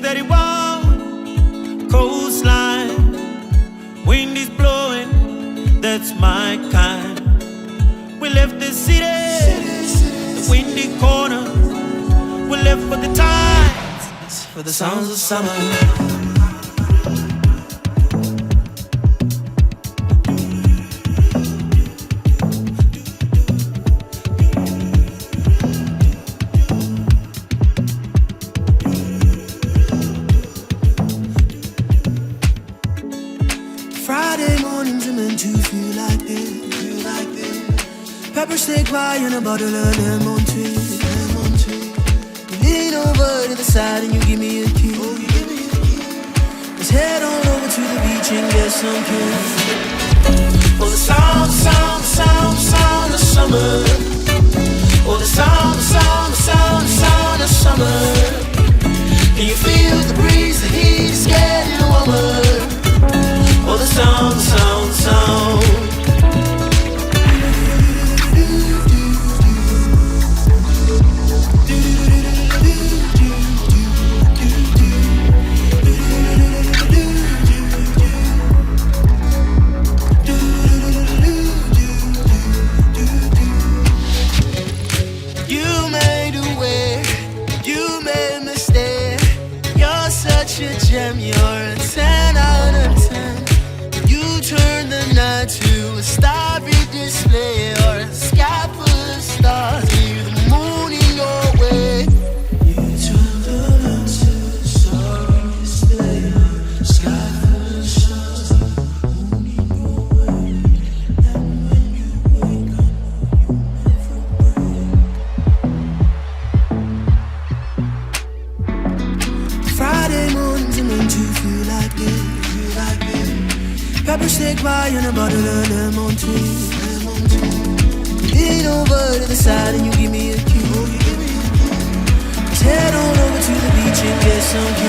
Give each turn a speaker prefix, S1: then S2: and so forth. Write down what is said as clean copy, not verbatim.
S1: steady warm coastline. Wind is blowing, that's my kind. We left the city, the windy corner. We left for the tides, for the sounds of summer.
S2: Friday mornings are meant to feel like this. Pepper steak pie and a bottle of lemon tea. You lean over to the side and you give me a key. Let's head on over to the beach and get some kiss. Oh, the sound of summer. Oh, the sound of summer. Can you feel the breeze, the heat is getting warmer? Oh, the sound. You made a way, you made a mistake. You're such a gem, you're a 10 out of 10. Turn the night to a starry display or a sky full of stars. Leave the moon in your way. You turn the night to a starry display or a sky full of stars. Leave the moon in your way. And when you wake up, you never break. Friday mornings are meant to feel like this. Pepper steak pie and a bottle of lemon tea. Lean over to the side and you give me a key. Let's head on over to the beach and get some kiss.